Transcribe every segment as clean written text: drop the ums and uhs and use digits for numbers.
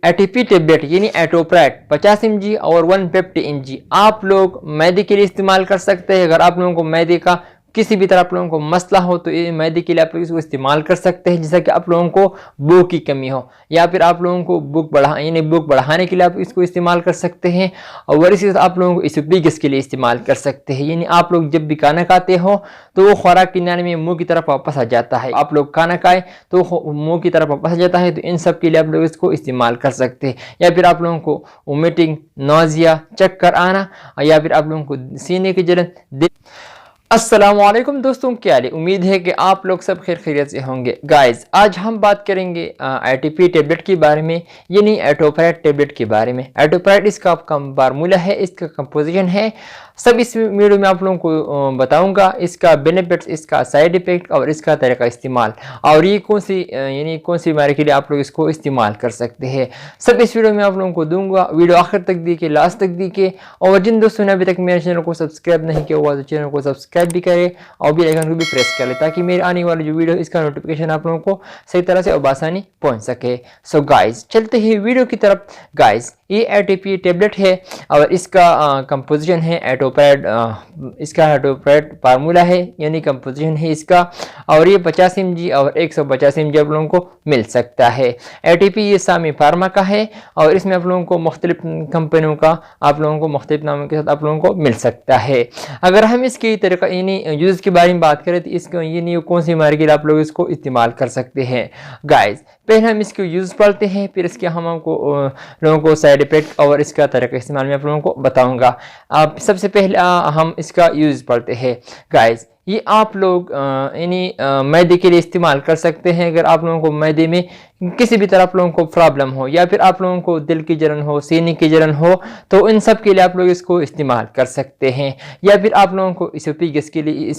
ATP tablet यानी एटोप्रेट 50 mg और 150 mg आप लोग मैदे के लिए इस्तेमाल कर सकते हैं। अगर आप लोगों को मैदे का किसी भी तरह आप लोगों को मसला हो तो ये मैदे के लिए आप लोग इसको इस्तेमाल कर सकते हैं, जैसा कि आप लोगों को भूख की कमी हो या फिर आप लोगों को भूख बढ़ाने के लिए आप इसको इस्तेमाल कर सकते हैं। और इसी तरह आप लोगों को इसोफेगस के लिए इस्तेमाल कर सकते हैं, यानी आप लोग जब भी खाना खाते हो तो वो खुराक के नाले में मुंह की तरफ वापस आ जाता है। आप लोग खाना खाए तो मुंह की तरफ वापस आ जाता है, तो इन सब के लिए आप लोग इसको इस्तेमाल कर सकते हैं। या फिर आप लोगों को वोमिटिंग, नौजिया, चक्कर आना या फिर आप लोगों को सीने की जलन। अस्सलामुअलैकुम दोस्तों, क्या हाल है? उम्मीद है कि आप लोग सब खैर खैरियत से होंगे। गाइस, आज हम बात करेंगे एटीपी टेबलेट के बारे में, यानी एटोप्रेट टेबलेट के बारे में। एटोप्रेट इसका फार्मूला है, इसका कंपोजिशन है, सब इस वीडियो में आप लोगों को बताऊंगा। इसका बेनिफिट्स, इसका साइड इफेक्ट और इसका तरीका इस्तेमाल, और ये कौन सी बीमारी के लिए आप लोग इसको इस्तेमाल कर सकते हैं, सब इस वीडियो में आप लोगों को दूंगा। वीडियो आखिर तक देखिए, लास्ट तक देखिए। और जिन दोस्तों ने अभी तक मेरे चैनल को सब्सक्राइब नहीं किया हुआ तो चैनल को सब्सक्राइब भी करें और बेल आइकन को भी प्रेस कर ले, ताकि मेरे आने वाली जो वीडियो इसका नोटिफिकेशन आप लोगों को सही तरह से और आसानी पहुंच सके। सो गाइस, चलते ही वीडियो की तरफ। गाइस, ये एटीपी टेबलेट है और इसका कंपोजिशन है एटोप्रेट। इसका एटोप्रेट फार्मूला है, यानी कंपोजिशन है इसका, और ये 50 mg और 150 mg आप लोगों को मिल सकता है। एटीपी ये सामी फार्मा का है और इसमें आप लोगों को मुख्तलिफ कंपनियों का आप लोगों को मुख्तलिफ नामों के साथ आप लोगों को मिल सकता है। अगर हम इसकी तरीका यानी यूज़ के बारे में बात करें तो इसको यानी कौन सी बीमारी के लिए आप लोग इसको इस्तेमाल कर सकते हैं। गाइस, पहले हम इसको यूज़ पढ़ते हैं, फिर इसके हम आपको लोगों को साइड इफेक्ट और इसका तरीका इस्तेमाल में आप लोगों को बताऊंगा। आप सबसे पहले हम इसका यूज़ पढ़ते हैं। गाइस, ये आप लोग यानी मैदे के लिए इस्तेमाल कर सकते हैं। अगर आप लोगों को मैदे में किसी भी तरह आप लोगों को प्रॉब्लम हो या फिर आप लोगों को दिल की जलन हो, सीने की जलन हो, तो इन सब के लिए आप लोग इसको इस्तेमाल कर सकते हैं। या फिर आप लोगों को इसोफेगस के लिए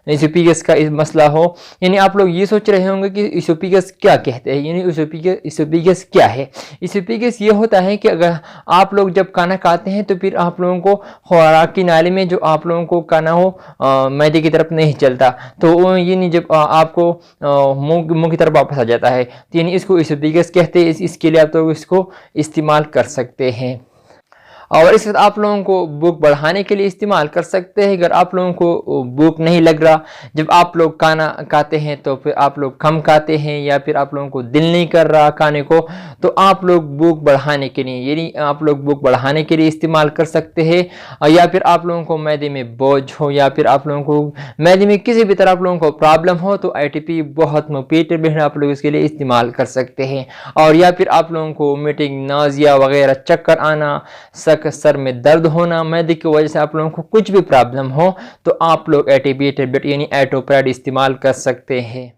इसोफेगस का मसला हो, यानी आप लोग ये सोच रहे होंगे कि इसोफेगस क्या कहते हैं, यानी इसोफेगस क्या है। इसोफेगस ये होता है कि अगर आप लोग जब खाना खाते हैं तो फिर आप लोगों को खुराक की नाली में जो आप लोगों को खाना हो मैदे की तरफ नहीं चलता, तो यानी जब आपको मुंह की तरफ वापस आ जाता है, तो यानी इसको इसोफेगस कहते हैं। इसके लिए आप तो इसको इस्तेमाल कर सकते हैं। और इस आप लोगों को भूख बढ़ाने के लिए इस्तेमाल कर सकते हैं। अगर आप लोगों को भूख नहीं लग रहा, जब आप लोग खाना खाते हैं तो फिर आप लोग कम खाते हैं या फिर आप लोगों को दिल नहीं कर रहा खाने को, तो आप लोग भूख बढ़ाने के लिए यानी आप लोग भूख बढ़ाने के लिए इस्तेमाल कर सकते हैं। या फिर आप लोगों को मैदे में बोझ हो या फिर आप लोगों को मैदे में किसी भी तरह आप लोगों को प्रॉब्लम हो, तो एटीपी बहुत मुफीद है, आप लोग इसके लिए इस्तेमाल कर सकते हैं। और या फिर आप लोगों को वोमिटिंग, नाजिया वगैरह, चक्कर आना, सर में दर्द होना, मैदे की वजह से आप लोगों को कुछ भी प्रॉब्लम हो, तो आप लोग एटीपी टेबलेट यानी एटोप्रेट इस्तेमाल कर सकते हैं।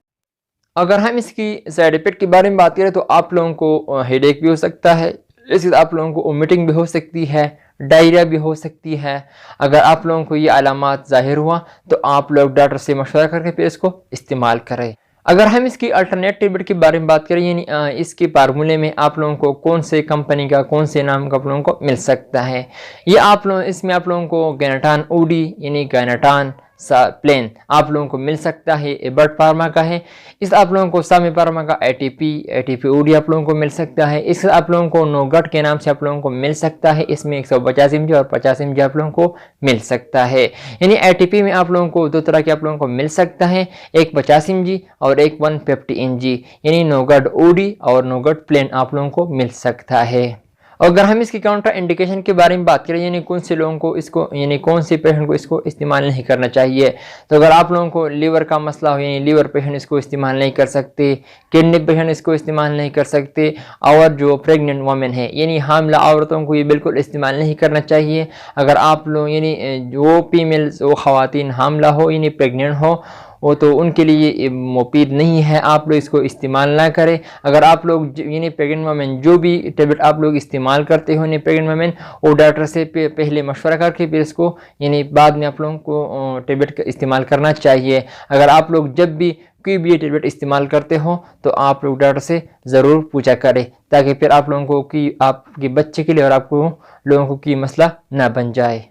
अगर हम इसकी साइड इफेक्ट के बारे में बात करें तो आप लोगों को हेडेक भी हो सकता है, इसी आप लोगों को वोमिटिंग भी हो सकती है, डायरिया भी हो सकती है। अगर आप लोगों को ये अलामात जाहिर हुआ तो आप लोग डॉक्टर से मशवरा करके फिर इसको इस्तेमाल करें। अगर हम इसकी अल्टरनेट टेबलेट के बारे में बात करें, यानी इसके फार्मूले में आप लोगों को कौन से कंपनी का, कौन से नाम का आप लोगों को मिल सकता है, ये आप लोग इसमें आप लोगों को गैनाटान ओडी यानी गैनाटान प्लेन आप लोगों को मिल सकता है, एबर्ट फार्मा का है। इस आप लोगों को सामी फार्मा का एटीपी ओडी आप लोगों को मिल सकता है। इस आप लोगों को नोगट के नाम से आप लोगों को मिल सकता है। इसमें 150 mg और 50 mg आप लोगों को मिल सकता है। यानी एटीपी में आप लोगों को दो तरह के आप लोगों को मिल सकता है, एक 50 mg और एक 150 mg, यानी नोगट ओडी और नोगट प्लेन आप लोगों को मिल सकता है। अगर हम इसकी काउंटर इंडिकेशन के बारे में बात करें, यानी कौन से लोगों को इसको, यानी कौन से पेशेंट को इसको इस्तेमाल नहीं करना चाहिए, तो अगर आप लोगों को लीवर का मसला हो, यानी लीवर पेशेंट इसको इस्तेमाल नहीं कर सकते, किडनी पेशेंट इसको इस्तेमाल नहीं कर सकते, और जो प्रेग्नेंट वुमेन है यानी हामिला औरतों को ये बिल्कुल इस्तेमाल नहीं करना चाहिए। अगर आप लोग यानी जो फीमेल्स, वो ख़वातीन हामिला हो यानी प्रेग्नेंट हो, वो तो उनके लिए ये मुफीद नहीं है, आप लोग इसको इस्तेमाल ना करें। अगर आप लोग यानी प्रेग्नेंट वुमेन जो भी टेबलेट आप लोग इस्तेमाल करते हो यानी प्रेग्नेंट वुमेन, वो डॉक्टर से पहले मशवरा करके फिर इसको यानी बाद में आप लोगों को टेबलेट का इस्तेमाल करना चाहिए। अगर आप लोग जब भी कोई भी टेबलेट इस्तेमाल करते हो तो आप लोग डॉक्टर से ज़रूर पूछा करें, ताकि फिर आप लोगों को कि आपके बच्चे के लिए और आपको लोगों को की मसला ना बन जाए।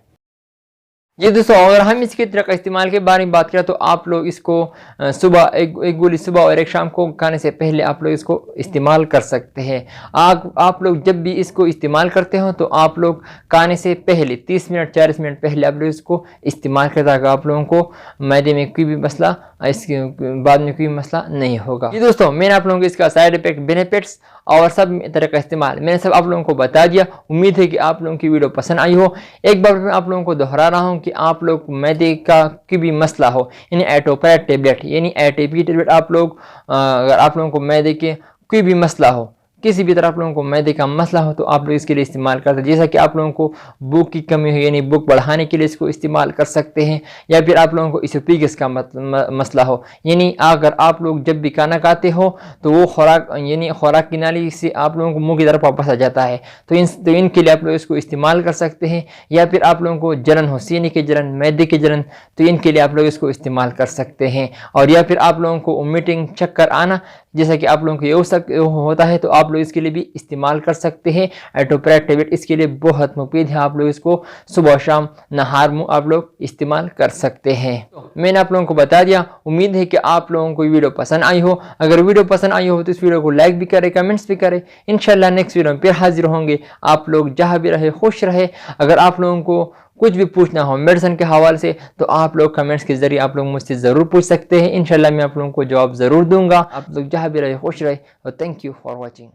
जी दोस्तों, अगर हम इसके तरीका इस्तेमाल के बारे में बात करें तो आप लोग इसको सुबह एक गोली सुबह और एक शाम को खाने से पहले आप लोग इसको इस्तेमाल कर सकते हैं। आप लोग जब भी इसको इस्तेमाल करते हो तो आप लोग खाने से पहले 30 मिनट 40 मिनट पहले आप लोग इसको इस्तेमाल करें, ताकि आप लोगों को मैदे में कोई भी मसला, इसके बाद में कोई मसला नहीं होगा। जी दोस्तों, मैंने आप लोगों को इसका साइड इफेक्ट, बेनिफिट्स और सब तरह का इस्तेमाल मैंने सब आप लोगों को बता दिया। उम्मीद है कि आप लोगों की वीडियो पसंद आई हो। एक बार मैं आप लोगों को दोहरा रहा हूँ कि आप लोग मैदे का कोई भी मसला हो, यानी एटोपैरेट टेबलेट यानी एटीपी टेबलेट, आप लोग अगर आप लोगों को मैदे के कोई भी मसला हो, किसी भी तरह आप लोगों को मैदे का मसला हो, तो आप लोग इसके लिए इस्तेमाल करते हैं। जैसा कि आप लोगों को भूख की कमी हो, यानी भूख बढ़ाने के लिए इसको इस्तेमाल कर सकते हैं, या फिर आप लोगों को इसोफेगस का मसला हो, यानी अगर आप लोग जब भी खाना खाते हो तो वो खुराक यानी खुराक की नाली से आप लोगों को मुंह की तरफ वापस आ जाता है, तो इनके लिए आप लोग इसको इस्तेमाल कर सकते हैं। या फिर आप लोगों को जलन हो, सीने की जलन, मैदे की जलन, तो इनके लिए आप लोग इसको इस्तेमाल कर सकते हैं। और या फिर आप लोगों को वोमिटिंग, चक्कर आना, जैसा कि आप लोगों को ये होता है, तो आप लोग इसके लिए भी इस्तेमाल कर सकते हैं। एटोपैरेट टेबलेट इसके लिए बहुत मुफीद है। आप लोग इसको सुबह शाम नहार मुंह आप लोग इस्तेमाल कर सकते हैं। तो मैंने आप लोगों को बता दिया। उम्मीद है कि आप लोगों को वीडियो पसंद आई हो। अगर वीडियो पसंद आई हो तो इस वीडियो को लाइक भी करें, कमेंट्स भी करें। इंशाल्लाह नेक्स्ट वीडियो में फिर हाजिर होंगे। आप लोग जहाँ भी रहे खुश रहे। अगर आप लोगों को कुछ भी पूछना हो मेडिसिन के हवाले से, तो आप लोग कमेंट्स के जरिए आप लोग मुझसे ज़रूर पूछ सकते हैं। इंशाल्लाह मैं आप लोगों को जवाब ज़रूर दूंगा। आप लोग जहाँ भी रहे खुश रहे। और थैंक यू फॉर वॉचिंग।